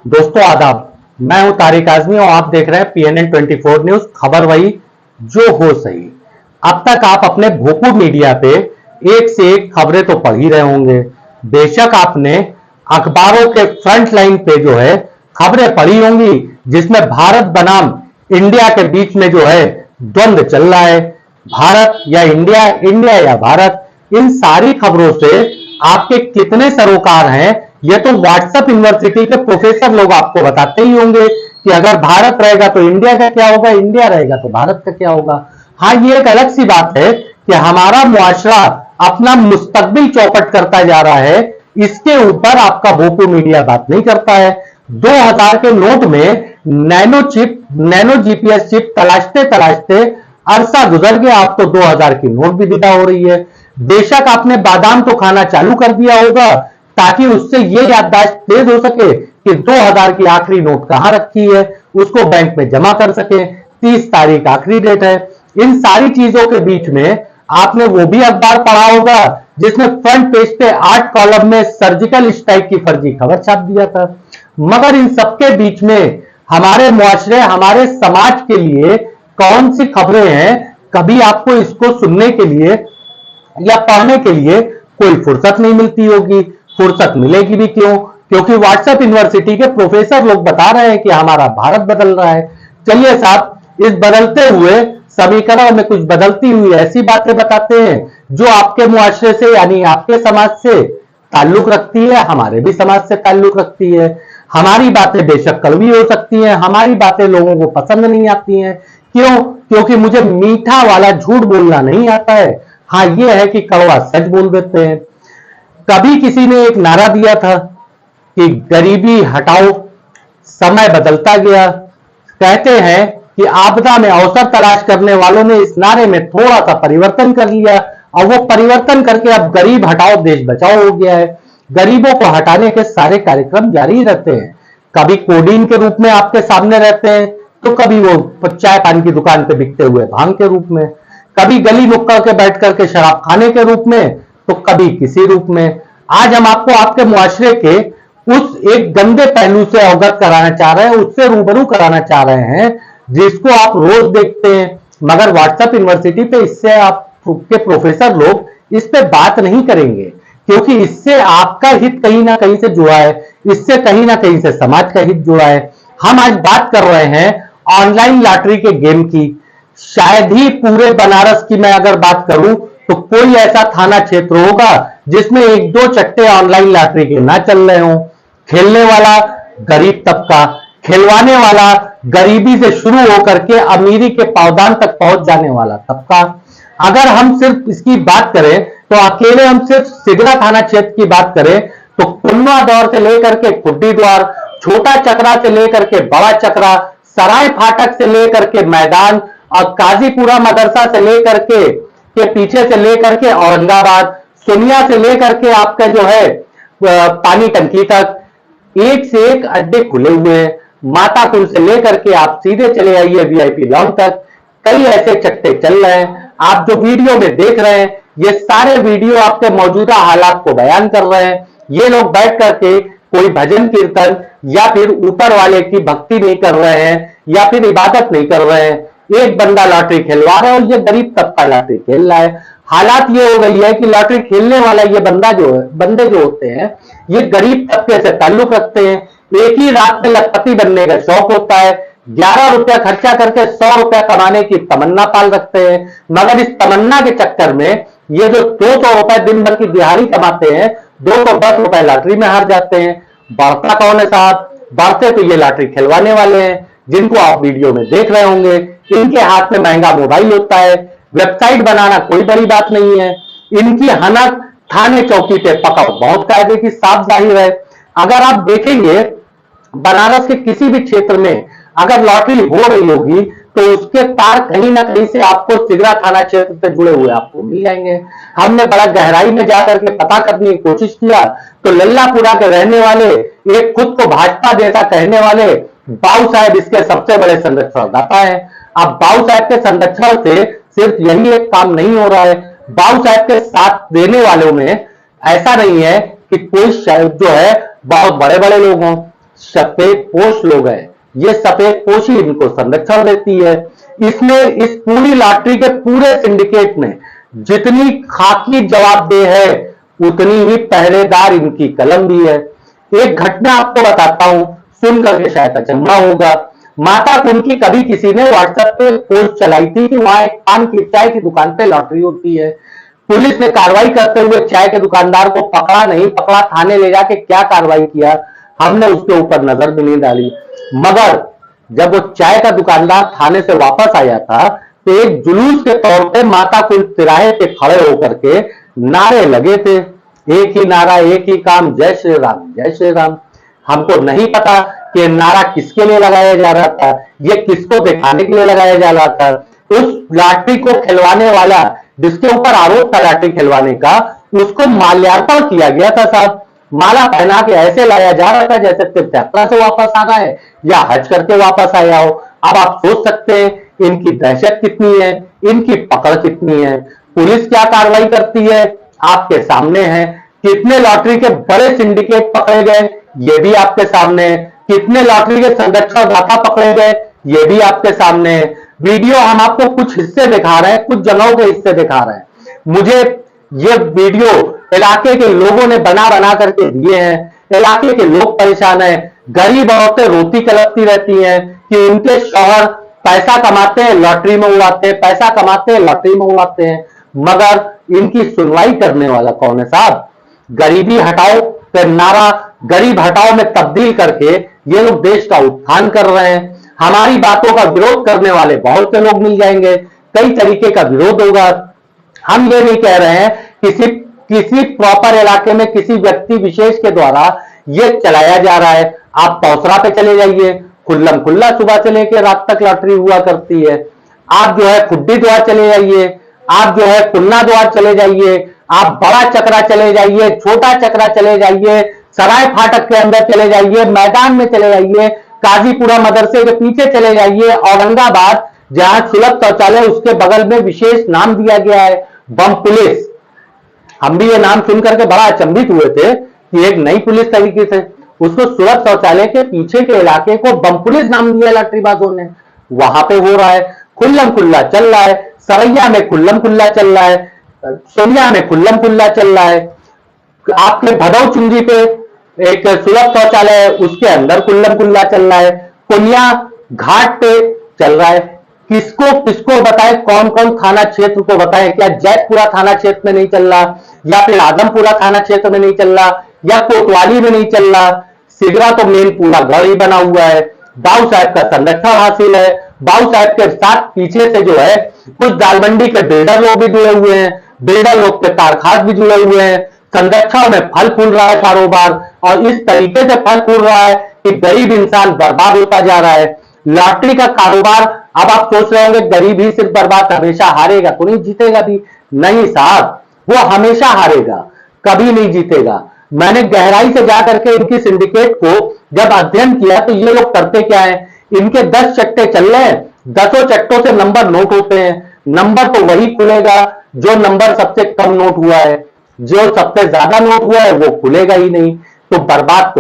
दोस्तों आदाब। मैं हूं तारिक आजमी और आप देख रहे हैं PNN 24 न्यूज। खबर वही जो हो सही। अब तक आप अपने भोपू मीडिया पे एक से एक खबरें तो पढ़ ही रहे होंगे। बेशक आपने अखबारों के फ्रंट लाइन पे जो है खबरें पढ़ी होंगी जिसमें भारत बनाम इंडिया के बीच में जो है द्वंद्व चल रहा है। भारत या इंडिया, इंडिया या भारत, इन सारी खबरों से आपके कितने सरोकार हैं ये तो व्हाट्सएप यूनिवर्सिटी के प्रोफेसर लोग आपको बताते ही होंगे कि अगर भारत रहेगा तो इंडिया का क्या होगा, इंडिया रहेगा तो भारत का क्या होगा। हाँ, ये एक अलग सी बात है कि हमारा मुआशरा अपना मुस्तकबिल चौपट करता जा रहा है, इसके ऊपर आपका भोपू मीडिया बात नहीं करता है। 2000 के नोट में नैनो जीपीएस चिप तलाशते तलाशते अरसा गुजर गया, आप तो 2000 की नोट भी विदा हो रही है। बेशक आपने बादाम तो खाना चालू कर दिया होगा ताकि उससे ये याददाश्त तेज हो सके कि 2000 की आखिरी नोट कहां रखी है, उसको बैंक में जमा कर सके। 30 तारीख आखिरी डेट है। इन सारी चीजों के बीच में आपने वो भी अखबार पढ़ा होगा जिसमें फ्रंट पेज पे 8 कॉलम में सर्जिकल स्ट्राइक की फर्जी खबर छाप दिया था। मगर इन सबके बीच में हमारे मुआशरे, हमारे समाज के लिए कौन सी खबरें हैं, कभी आपको इसको सुनने के लिए या पढ़ने के लिए कोई फुर्सत नहीं मिलती होगी। फुर्सत मिलेगी भी क्यों, क्योंकि व्हाट्सएप यूनिवर्सिटी के प्रोफेसर लोग बता रहे हैं कि हमारा भारत बदल रहा है। चलिए साहब, इस बदलते हुए समीकरण में कुछ बदलती हुई ऐसी बातें बताते हैं जो आपके मुआशरे से यानी आपके समाज से ताल्लुक रखती है, हमारे भी समाज से ताल्लुक रखती है। हमारी बातें बेशक कड़वी हो सकती हैं, हमारी बातें लोगों को पसंद नहीं आती हैं। क्यों? क्योंकि मुझे मीठा वाला झूठ बोलना नहीं आता है। हाँ, ये है कि कड़वा सच बोल देते हैं। कभी किसी ने एक नारा दिया था कि गरीबी हटाओ, समय बदलता गया। कहते हैं कि आपदा में अवसर तलाश करने वालों ने इस नारे में थोड़ा सा परिवर्तन कर लिया और वो परिवर्तन करके अब गरीब हटाओ देश बचाओ हो गया है। गरीबों को हटाने के सारे कार्यक्रम जारी रहते हैं। कभी कोडीन के रूप में आपके सामने रहते हैं तो कभी वो चाय पान की दुकान पे बिकते हुए भांग के रूप में, कभी गली नुक्कड़ के बैठ करके शराब खाने के रूप में, तो कभी किसी रूप में। आज हम आपको आपके मुआशरे के उस एक गंदे पहलू से अवगत कराना चाह रहे हैं, उससे रूबरू कराना चाह रहे हैं जिसको आप रोज देखते हैं। मगर व्हाट्सएप यूनिवर्सिटी पे इससे आपके प्रोफेसर लोग इस पे बात नहीं करेंगे क्योंकि इससे आपका हित कहीं ना कहीं से जुड़ा है, इससे कहीं ना कहीं से समाज का हित जुड़ा है। हम आज बात कर रहे हैं ऑनलाइन लॉटरी के गेम की। शायद ही पूरे बनारस की मैं अगर बात करूं तो कोई ऐसा थाना क्षेत्र होगा जिसमें एक दो चट्टे ऑनलाइन लॉटरी के ना चल रहे हों। खेलने वाला गरीब तबका, खिलवाने वाला गरीबी से शुरू होकर के अमीरी के पावदान तक पहुंच जाने वाला तबका। अगर हम सिर्फ इसकी बात करें तो अकेले हम सिर्फ सिगरा थाना क्षेत्र की बात करें तो कुन्ना दौर से लेकर के खुड्डी द्वार, छोटा चक्रा से लेकर के बड़ा चक्रा, सराय फाटक से लेकर के मैदान और काजीपुरा मदरसा से लेकर के पीछे से लेकर के औरंगाबाद, सोनिया से लेकर के आपका जो है पानी टंकी तक एक से एक अड्डे खुले हुए हैं। माता कुल से लेकर के आप सीधे चले आइए VIP लॉन तक, कई ऐसे चट्टे चल रहे हैं। आप जो वीडियो में देख रहे हैं ये सारे वीडियो आपके मौजूदा हालात को बयान कर रहे हैं। ये लोग बैठ करके कोई भजन कीर्तन या फिर ऊपर वाले की भक्ति नहीं कर रहे हैं या फिर इबादत नहीं कर रहे हैं। एक बंदा लॉटरी खेलवा रहा है और ये गरीब तबका लॉटरी खेल रहा है। हालात ये हो गई है कि लॉटरी खेलने वाला ये बंदे जो होते हैं ये गरीब तबके से ताल्लुक रखते हैं। एक ही रात में लखपति बनने का शौक होता है। 11 रुपया खर्चा करके 100 रुपया कमाने की तमन्ना पाल रखते हैं। मगर इस तमन्ना के चक्कर में ये जो 200 रुपए दिन भर की दिहाड़ी कमाते हैं 210 रुपए लॉटरी में हार जाते हैं। बढ़ता कौन है साहब? बढ़ते तो ये लॉटरी खिलवाने वाले हैं जिनको आप वीडियो में देख रहे होंगे। इनके हाथ में महंगा मोबाइल होता है। वेबसाइट बनाना कोई बड़ी बात नहीं है। इनकी हनक थाने चौकी पे पकड़ बहुत कायदे की साफ जाहिर है। अगर आप देखेंगे बनारस के किसी भी क्षेत्र में अगर लॉटरी हो रही होगी तो उसके तार कहीं ना कहीं से आपको सिगरा थाना क्षेत्र से जुड़े हुए आपको मिल जाएंगे। हमने बड़ा गहराई में जाकर के पता करने की कोशिश किया तो लल्लापुरा के रहने वाले एक खुद को भाजपा जैसा कहने वाले बाबू साहब इसके सबसे बड़े संरक्षणदाता है। अब बाबू साहब के संरक्षण से सिर्फ यही एक काम नहीं हो रहा है, बाबू साहब के साथ देने वालों में ऐसा नहीं है कि कोई जो है बहुत बड़े बड़े लोग हों। सफेद पोश लोग हैं, ये सफेद पोश ही इनको संरक्षण देती है। इसमें इस पूरी लॉटरी के पूरे सिंडिकेट में जितनी खाकी जवाबदेह है उतनी ही पहरेदार इनकी कलम भी है। एक घटना आपको बताता हूं, सुन करके शायद अचंभा होगा। माता कुंड की कभी किसी ने व्हाट्सएप पे पोस्ट चलाई थी कि वहां एक पान की चाय की दुकान पे लॉटरी होती है। पुलिस ने कार्रवाई करते हुए चाय के दुकानदार को पकड़ा नहीं, पकड़ा थाने ले जाके क्या कार्रवाई किया हमने उसके ऊपर नजर भी नहीं डाली। मगर जब वो चाय का दुकानदार थाने से वापस आया था तो एक जुलूस के तौर पे माता कुंड तिराहे पे खड़े होकर के नारे लगे थे, एक ही नारा एक ही काम, जय श्री राम जय श्री राम। हमको नहीं पता कि नारा किसके लिए लगाया जा रहा था, ये किसको दिखाने के लिए लगाया जा रहा था। उस लॉटरी को खिलवाने वाला जिसके ऊपर आरोप था लॉटरी खिलवाने का, उसको माल्यार्पण किया गया था साहब। माला पहना के ऐसे लाया जा रहा था जैसे तीर्थ यात्रा से वापस आ रहा है या हज करके वापस आया हो। अब आप सोच सकते हैं इनकी दहशत कितनी है, इनकी पकड़ कितनी है। पुलिस क्या कार्रवाई करती है आपके सामने है। कितने लॉटरी के बड़े सिंडिकेट पकड़े गए ये भी आपके सामने है। कितने लॉटरी के संरक्षण दाता पकड़े गए ये भी आपके सामने है। वीडियो हम आपको कुछ हिस्से दिखा रहे हैं, कुछ जगहों के हिस्से दिखा रहे हैं। मुझे ये वीडियो इलाके के लोगों ने बना बना करके दिए हैं। इलाके के लोग परेशान हैं, गरीब औरतें रोती कलपती रहती हैं कि उनके शौहर पैसा कमाते हैं लॉटरी में उड़ाते हैं, पैसा कमाते हैं लॉटरी में उड़ाते हैं। मगर इनकी सुनवाई करने वाला कौन है साहब। गरीबी हटाओ फिर नारा गरीब हटाओ में तब्दील करके ये लोग देश का उत्थान कर रहे हैं। हमारी बातों का विरोध करने वाले बहुत से लोग मिल जाएंगे, कई तरीके का विरोध होगा। हम ये नहीं कह रहे हैं किसी प्रॉपर इलाके में किसी व्यक्ति विशेष के द्वारा ये चलाया जा रहा है। आप पौसरा पे चले जाइए, खुल्लम खुल्ला सुबह से लेकर रात तक लॉटरी हुआ करती है। आप जो है खुड्डी द्वार चले जाइए, आप जो है कुन्ना द्वार चले जाइए, आप बड़ा चक्रा चले जाइए, छोटा चक्रा चले जाइए, सराय फाटक के अंदर चले जाइए, मैदान में चले जाइए, काजीपुरा मदरसे के पीछे चले जाइए, औरंगाबाद जहां सुलभ शौचालय उसके बगल में विशेष नाम दिया गया है बम पुलिस। हम भी ये नाम सुनकर के बड़ा अचंभित हुए थे कि एक नई पुलिस तरीके से उसको सुलभ शौचालय के पीछे के इलाके को बम पुलिस नाम दिया लॉटरीबाजों ने। वहां पे हो रहा है, खुल्लम खुल्ला चल रहा है। सरैया में खुल्लम खुल्ला चल रहा है, सोनिया में खुल्लम खुल्ला चल रहा है। आपके भदौ चुंगी पे एक सुलभ शौचालय है उसके अंदर खुल्लम खुल्ला चल रहा है। कुनिया घाट पे चल रहा है। किसको किसको बताए, कौन कौन थाना क्षेत्र को बताए। क्या जैतपुरा थाना क्षेत्र में नहीं चल रहा, या फिर आदमपुरा थाना क्षेत्र में नहीं चल रहा, या कोतवाली में नहीं चल रहा। सिगरा तो मेन पूरा घर ही बना हुआ है। बाबू साहब का संरक्षण हासिल है। बाबू साहब के साथ पीछे से जो है कुछ दालमंडी के बिल्डर लोग भी जुड़े हुए हैं, बिल्डर लोग के कारखास भी जुड़े हुए हैं। संरक्षण में फल फूल रहा है कारोबार, और इस तरीके से फल फूल रहा है कि गरीब इंसान बर्बाद होता जा रहा है। लॉटरी का कारोबार, अब आप सोच रहे होंगे गरीब ही सिर्फ बर्बाद, हमेशा हारेगा तो नहीं जीतेगा भी। नहीं साहब, वो हमेशा हारेगा, कभी नहीं जीतेगा। मैंने गहराई से जाकर के इनकी सिंडिकेट को जब अध्ययन किया तो ये लोग करते क्या है, इनके 10 चट्टे चल रहे हैं, 10 चट्टों से नंबर नोट होते हैं। नंबर तो वही खुलेगा जो नंबर सबसे कम नोट हुआ है, जो सबसे ज्यादा नोट हुआ है वो खुलेगा ही नहीं। तो बर्बाद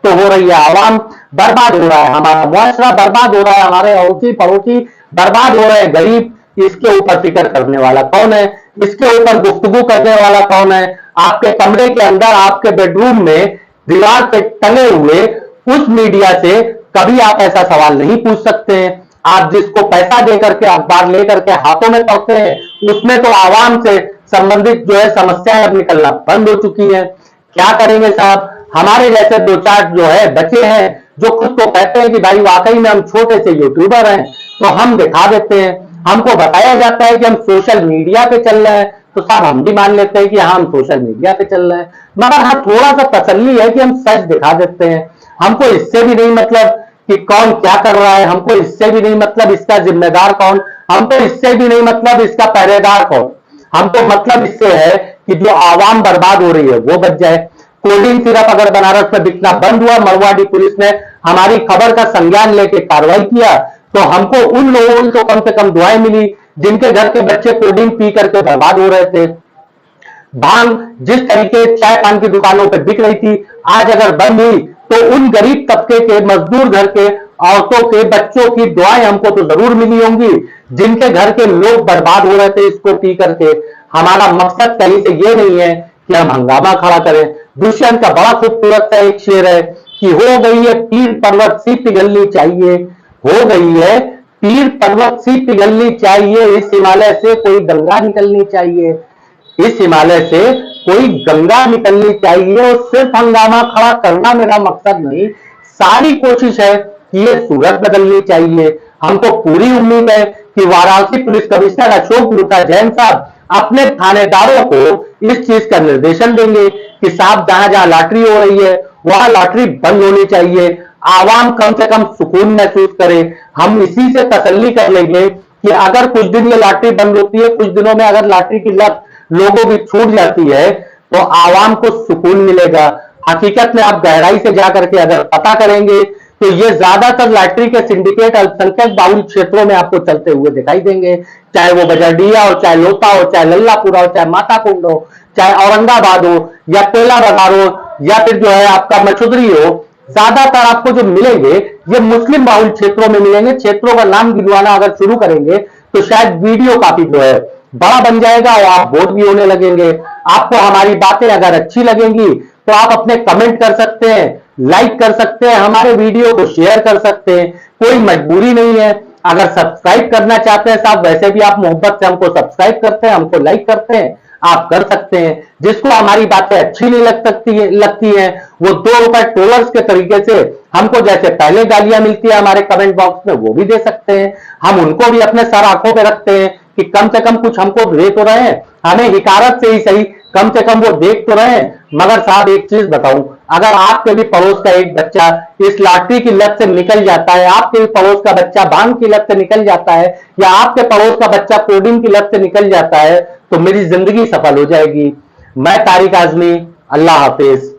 तो हो रही है, आवाम बर्बाद हो रहा है, हमारा मुआशरा बर्बाद हो रहा है, हमारे अड़ोसी पड़ोसी बर्बाद हो रहे हैं। गरीब, इसके ऊपर फिक्र करने वाला कौन है, इसके ऊपर गुफ्तगू करने वाला कौन है। आपके कमरे के अंदर, आपके बेडरूम में दीवार पे टंगे हुए उस मीडिया से कभी आप ऐसा सवाल नहीं पूछ सकते हैं। आप जिसको पैसा देकर के अखबार लेकर के हाथों में पढ़ते हैं उसमें तो आवाम से संबंधित जो है समस्याएं अब निकलना बंद हो चुकी है। क्या करेंगे साहब, हमारे जैसे 2-4 जो है बच्चे हैं जो खुद को कहते हैं कि भाई वाकई में हम छोटे से यूट्यूबर हैं, तो हम दिखा देते हैं। हमको बताया जाता है कि हम सोशल मीडिया पे चल रहे हैं, तो साहब हम भी मान लेते हैं कि हाँ हम सोशल मीडिया पे चल रहे हैं। मगर हाँ थोड़ा सा तसल्ली है कि हम सच दिखा देते हैं। हमको इससे भी नहीं मतलब कि कौन क्या कर रहा है, हमको इससे भी नहीं मतलब इसका जिम्मेदार कौन, हमको इससे भी नहीं मतलब इसका पहरेदार कौन। हमको मतलब इससे है कि जो आवाम बर्बाद हो रही है वो बच जाए। कोल्ड सिरप अगर बनारस में बिकना बंद हुआ, मरवाड़ी पुलिस ने हमारी खबर का संज्ञान लेके कार्रवाई किया, तो हमको उन लोगों को कम से कम दुआएं मिली जिनके घर के बच्चे कोल्ड ड्रिंक पी करके बर्बाद हो रहे थे। भांग जिस तरीके चाय पान की दुकानों पर बिक रही थी, आज अगर बंद हुई तो उन गरीब तबके के, मजदूर घर के औरतों के, बच्चों की दुआएं हमको तो जरूर मिली होंगी, जिनके घर के लोग बर्बाद हो रहे थे इसको पी करके। हमारा मकसद कहीं से ये नहीं है कि हम हंगामा खड़ा करें। दुष्यंत का बड़ा खूबसूरत सा एक शेर है कि हो गई है पीर पर्वत सी पिघलनी चाहिए, हो गई है पीर पर्वत सी पिघलनी चाहिए, इस हिमालय से कोई गंगा निकलनी चाहिए, इस हिमालय से कोई गंगा निकलनी चाहिए। और सिर्फ हंगामा खड़ा करना मेरा मकसद नहीं, सारी कोशिश है कि ये सूरत बदलनी चाहिए। हमको पूरी उम्मीद है कि वाराणसी पुलिस कमिश्नर अशोक गुप्ता जैन साहब अपने थानेदारों को इस चीज का निर्देशन देंगे कि साहब जहां जहां लॉटरी हो रही है वहां लॉटरी बंद होनी चाहिए, आवाम कम से कम सुकून महसूस करे। हम इसी से तसल्ली कर लेंगे कि अगर कुछ दिन ये लॉटरी बंद होती है, कुछ दिनों में अगर लॉटरी की लत लोगों की छूट जाती है तो आवाम को सुकून मिलेगा। हकीकत में आप गहराई से जाकर के अगर पता करेंगे तो ये ज्यादातर लॉटरी के सिंडिकेट अल्पसंख्यक बाहुल क्षेत्रों में आपको चलते हुए दिखाई देंगे, चाहे वो बजरडिया हो, चाहे लोता हो, चाहे लल्लापुरा हो, चाहे माता कुंड हो, चाहे औरंगाबाद हो, या कोयला बाजार हो, या फिर जो है आपका मचुदरी हो। ज्यादातर आपको जो मिलेंगे ये मुस्लिम बाहुल क्षेत्रों में मिलेंगे। क्षेत्रों का नाम गिनवाना अगर शुरू करेंगे तो शायद वीडियो काफी जो है बड़ा बन जाएगा और आप बोर भी होने लगेंगे। आपको हमारी बातें अगर अच्छी लगेंगी तो आप अपने कमेंट कर सकते हैं, लाइक कर सकते हैं, हमारे वीडियो को शेयर कर सकते हैं, कोई मजबूरी नहीं है। अगर सब्सक्राइब करना चाहते हैं साहब, वैसे भी आप मोहब्बत से हमको सब्सक्राइब करते हैं, हमको लाइक करते हैं, आप कर सकते हैं। जिसको हमारी बातें अच्छी नहीं लगती हैं वो ₹2 ट्रोलर्स के तरीके से हमको जैसे पहले गालियां मिलती है हमारे कमेंट बॉक्स में वो भी दे सकते हैं। हम उनको भी अपने सर आंखों पे रखते हैं कि कम से कम कुछ हमको दे तो रहे हैं, हमें हिकारत से ही सही कम से कम वो देख तो रहे हैं। मगर साहब एक चीज बताऊं, अगर आपके भी पड़ोस का एक बच्चा इस लॉटरी की लत से निकल जाता है, आपके भी पड़ोस का बच्चा भांग की लत से निकल जाता है, या आपके पड़ोस का बच्चा कोडिंग की लत से निकल जाता है, तो मेरी जिंदगी सफल हो जाएगी। मैं तारिक आजमी, अल्लाह हाफिज।